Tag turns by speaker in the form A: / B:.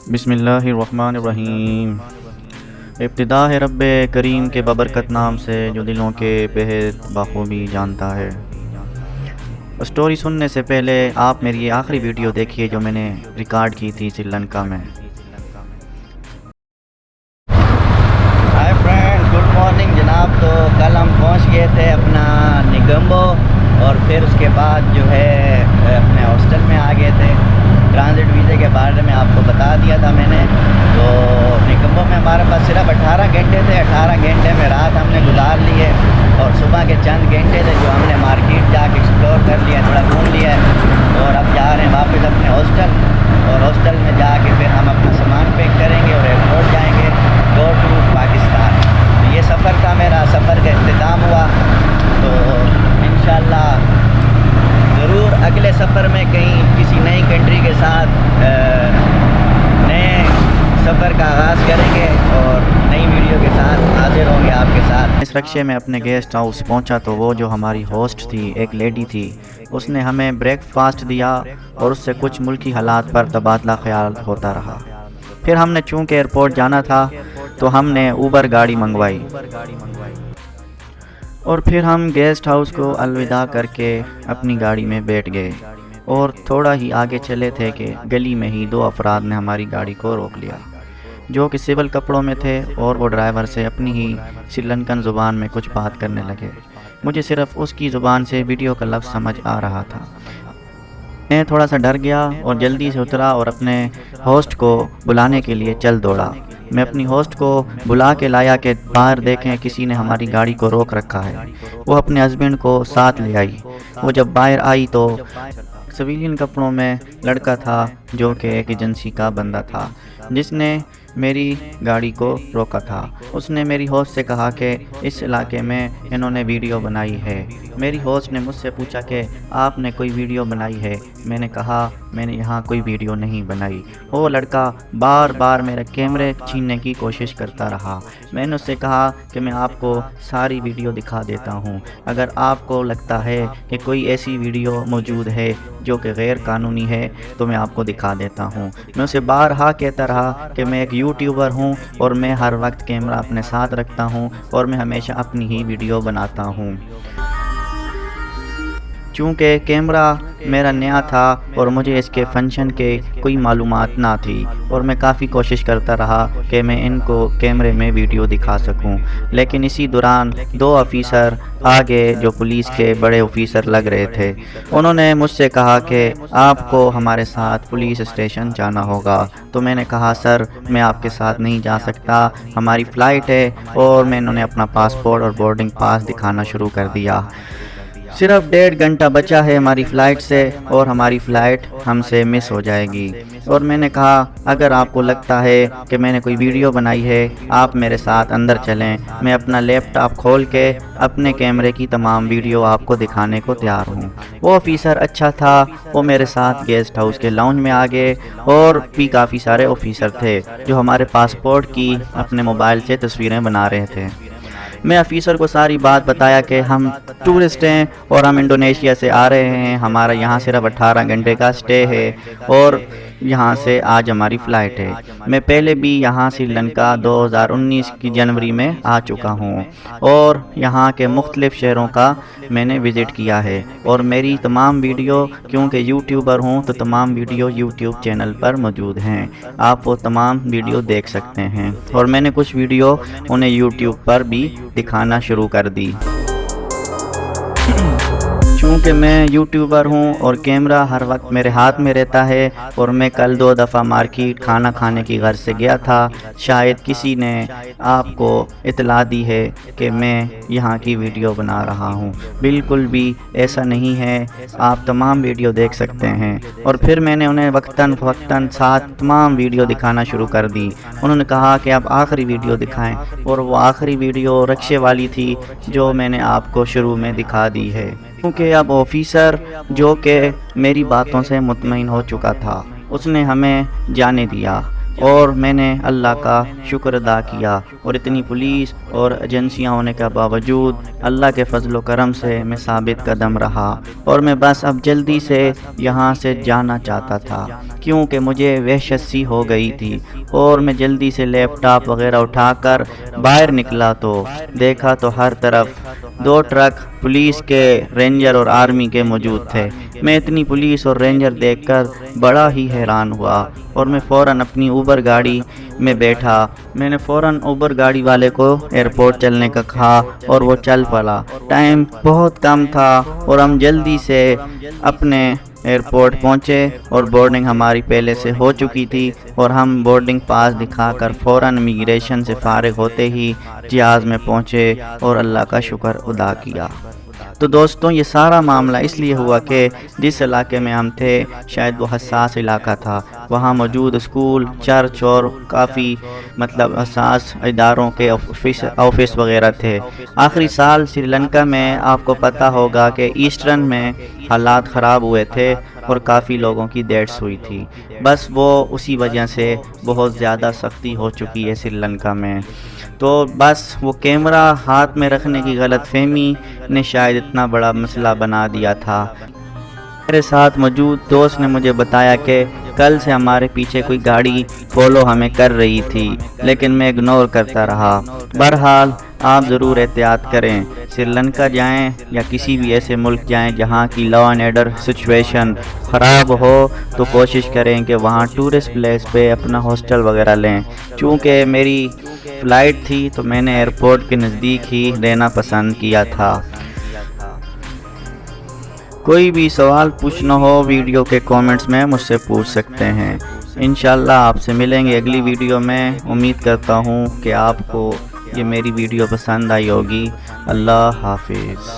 A: بسم اللہ الرحمن الرحیم۔ ابتدا ہے رب کریم کے ببرکت نام سے جو دلوں کے بہت بخوبی جانتا ہے۔ سٹوری سننے سے پہلے آپ میری یہ آخری ویڈیو دیکھیے جو میں نے ریکارڈ کی تھی سری لنکا میں۔ ہائی فرینڈ، گڈ مارننگ جناب۔ تو کل ہم پہنچ گئے تھے اپنا نگمبو، اور پھر اس کے بعد جو ہے اپنے ہاسٹل میں آ گئے تھے۔ ٹرانزٹ ویزے کے بارے میں آپ کو بتا دیا تھا میں نے۔ تو نگمبو میں ہمارے پاس صرف 18 گھنٹے تھے۔ 18 گھنٹے میں رات ہم نے گزار لی ہے، اور صبح کے چند گھنٹے تھے جو ہم نے مارکیٹ جا کے ایکسپلور کر لیا، تھوڑا گھوم لیا ہے، اور اب جا رہے ہیں واپس اپنے ہاسٹل۔ اور ہاسٹل میں جا کے پھر ہم اپنا سامان پیک کریں گے اور ایئرپورٹ جائیں گے گو ٹو پاکستان۔ تو یہ سفر تھا میرا، سفر کا اختتام ہوا۔ تو انشاءاللہ ضرور اگلے سفر میں کہیں کسی نئی کنٹری کے ساتھ نئے سفر کا آغاز کریں گے اور نئی ویڈیو کے ساتھ حاضر ہوں گے آپ کے ساتھ۔ اس رکشے میں اپنے گیسٹ ہاؤس پہنچا تو وہ جو ہماری ہوسٹ تھی، ایک لیڈی تھی، اس نے ہمیں بریک فاسٹ دیا اور اس سے کچھ ملکی حالات پر تبادلہ خیال ہوتا رہا۔ پھر ہم نے چونکہ ایئرپورٹ جانا تھا تو ہم نے اوبر گاڑی منگوائی، اور پھر ہم گیسٹ ہاؤس کو الوداع کر کے اپنی گاڑی میں بیٹھ گئے، اور تھوڑا ہی آگے چلے تھے کہ گلی میں ہی 2 افراد نے ہماری گاڑی کو روک لیا، جو کہ سول کپڑوں میں تھے، اور وہ ڈرائیور سے اپنی ہی سری لنکن زبان میں کچھ بات کرنے لگے۔ مجھے صرف اس کی زبان سے ویڈیو کا لفظ سمجھ آ رہا تھا۔ میں تھوڑا سا ڈر گیا اور جلدی سے اترا اور اپنے ہوسٹ کو بلانے کے لیے چل دوڑا۔ میں اپنی ہوسٹ کو بلا کے لایا کہ باہر دیکھیں کسی نے ہماری گاڑی کو روک رکھا ہے۔ وہ اپنے ہسبینڈ کو ساتھ لے آئی۔ وہ جب باہر آئی تو سویلین کپڑوں میں لڑکا تھا جو کہ ایک ایجنسی کا بندہ تھا، جس نے میری گاڑی کو روکا تھا۔ اس نے میری ہوسٹ سے کہا کہ اس علاقے میں انہوں نے ویڈیو بنائی ہے۔ میری ہوسٹ نے مجھ سے پوچھا کہ آپ نے کوئی ویڈیو بنائی ہے؟ میں نے کہا میں نے یہاں کوئی ویڈیو نہیں بنائی۔ وہ لڑکا بار بار میرے کیمرے چھیننے کی کوشش کرتا رہا۔ میں نے اس سے کہا کہ میں آپ کو ساری ویڈیو دکھا دیتا ہوں، اگر آپ کو لگتا ہے کہ کوئی ایسی ویڈیو موجود ہے جو کہ غیر قانونی ہے تو میں آپ کو دکھا دیتا ہوں۔ میں اسے بارہا کہتا رہا کہ میں ایک یوٹیوبر ہوں اور میں ہر وقت کیمرہ اپنے ساتھ رکھتا ہوں اور میں ہمیشہ اپنی ہی ویڈیو بناتا ہوں۔ چونکہ کیمرہ میرا نیا تھا اور مجھے اس کے فنکشن کے کوئی معلومات نہ تھی، اور میں کافی کوشش کرتا رہا کہ میں ان کو کیمرے میں ویڈیو دکھا سکوں، لیکن اسی دوران 2 آفیسر آگے جو پولیس کے بڑے آفیسر لگ رہے تھے، انہوں نے مجھ سے کہا کہ آپ کو ہمارے ساتھ پولیس اسٹیشن جانا ہوگا۔ تو میں نے کہا سر میں آپ کے ساتھ نہیں جا سکتا، ہماری فلائٹ ہے، اور میں انہوں نے اپنا پاسپورٹ اور بورڈنگ پاس دکھانا شروع کر دیا۔ صرف 1.5 گھنٹہ بچا ہے ہماری فلائٹ سے، اور ہماری فلائٹ ہم سے مس ہو جائے گی۔ اور میں نے کہا اگر آپ کو لگتا ہے کہ میں نے کوئی ویڈیو بنائی ہے آپ میرے ساتھ اندر چلیں، میں اپنا لیپ ٹاپ کھول کے اپنے کیمرے کی تمام ویڈیو آپ کو دکھانے کو تیار ہوں۔ وہ آفیسر اچھا تھا، وہ میرے ساتھ گیسٹ ہاؤس کے لاؤنج میں آ گئے، اور بھی کافی سارے آفیسر تھے جو ہمارے پاسپورٹ کی اپنے موبائل سے تصویریں بنا رہے تھے۔ میں آفیسر کو ساری بات بتایا کہ ہم ٹورسٹ ہیں اور ہم انڈونیشیا سے آ رہے ہیں، ہمارا یہاں صرف 18 گھنٹے کا سٹے ہے، اور یہاں سے آج ہماری فلائٹ ہے۔ میں پہلے بھی یہاں سری لنکا 2019 کی جنوری میں آ چکا ہوں، اور یہاں کے مختلف شہروں کا میں نے وزٹ کیا ہے، اور میری تمام ویڈیو کیونکہ یوٹیوبر ہوں تو تمام ویڈیو یوٹیوب چینل پر موجود ہیں، آپ وہ تمام ویڈیو دیکھ سکتے ہیں، اور میں نے کچھ ویڈیو انہیں یوٹیوب پر بھی دکھانا شروع کر دی۔ چونکہ میں یوٹیوبر ہوں اور کیمرہ ہر وقت میرے ہاتھ میں رہتا ہے، اور میں کل 2 دفعہ مارکیٹ کھانا کھانے کی غرض سے گیا تھا، شاید کسی نے آپ کو اطلاع دی ہے کہ میں یہاں کی ویڈیو بنا رہا ہوں۔ بالکل بھی ایسا نہیں ہے، آپ تمام ویڈیو دیکھ سکتے ہیں۔ اور پھر میں نے انہیں وقتاً فوقتاً ساتھ تمام ویڈیو دکھانا شروع کر دی۔ انہوں نے کہا کہ آپ آخری ویڈیو دکھائیں، اور وہ آخری ویڈیو رکشے والی تھی جو میں نے آپ کو شروع میں دکھا دی ہے۔ کیونکہ اب آفیسر جو کہ میری باتوں سے مطمئن ہو چکا تھا، اس نے ہمیں جانے دیا۔ اور میں نے اللہ کا شکر ادا کیا، اور اتنی پولیس اور ایجنسیاں ہونے کے باوجود اللہ کے فضل و کرم سے میں ثابت قدم رہا، اور میں بس اب جلدی سے یہاں سے جانا چاہتا تھا کیونکہ مجھے وحشت سی ہو گئی تھی، اور میں جلدی سے لیپ ٹاپ وغیرہ اٹھا کر باہر نکلا تو دیکھا تو ہر طرف 2 ٹرک پولیس کے، رینجر اور آرمی کے موجود تھے۔ میں اتنی پولیس اور رینجر دیکھ کر بڑا ہی حیران ہوا، اور میں فوراً اپنی اوبر گاڑی میں بیٹھا۔ میں نے فوراً اوبر گاڑی والے کو ایئرپورٹ چلنے کا کہا، اور وہ چل پڑا۔ ٹائم بہت کم تھا اور ہم جلدی سے اپنے ایئرپورٹ پہنچے، اور بورڈنگ ہماری پہلے سے ہو چکی تھی، اور ہم بورڈنگ پاس دکھا کر فوراً امیگریشن سے فارغ ہوتے ہی جہاز میں پہنچے اور اللہ کا شکر ادا کیا۔ تو دوستوں، یہ سارا معاملہ اس لیے ہوا کہ جس علاقے میں ہم تھے شاید وہ حساس علاقہ تھا، وہاں موجود اسکول، چرچ اور کافی حساس اداروں کے آفس وغیرہ تھے۔ آخری سال سری لنکا میں آپ کو پتہ ہوگا کہ ایسٹرن میں حالات خراب ہوئے تھے اور کافی لوگوں کی ڈیتھس ہوئی تھی، بس وہ اسی وجہ سے بہت زیادہ سختی ہو چکی ہے سری لنکا میں۔ تو بس وہ کیمرہ ہاتھ میں رکھنے کی غلط فہمی نے شاید اتنا بڑا مسئلہ بنا دیا تھا۔ میرے ساتھ موجود دوست نے مجھے بتایا کہ کل سے ہمارے پیچھے کوئی گاڑی فالو ہمیں کر رہی تھی، لیکن میں اگنور کرتا رہا۔ بہرحال آپ ضرور احتیاط کریں، سری لنکا جائیں یا کسی بھی ایسے ملک جائیں جہاں کی لا اینڈ آرڈر سچویشن خراب ہو تو کوشش کریں کہ وہاں ٹورسٹ پلیس پہ اپنا ہاسٹل وغیرہ لیں۔ چونکہ میری فلائٹ تھی تو میں نے ایئرپورٹ کے نزدیک ہی رہنا پسند کیا تھا۔ کوئی بھی سوال پوچھنا ہو ویڈیو کے کامنٹس میں مجھ سے پوچھ سکتے ہیں۔ انشاءاللہ آپ سے ملیں گے اگلی ویڈیو میں۔ امید کرتا ہوں کہ آپ کو یہ میری ویڈیو پسند آئی ہوگی۔ اللہ حافظ۔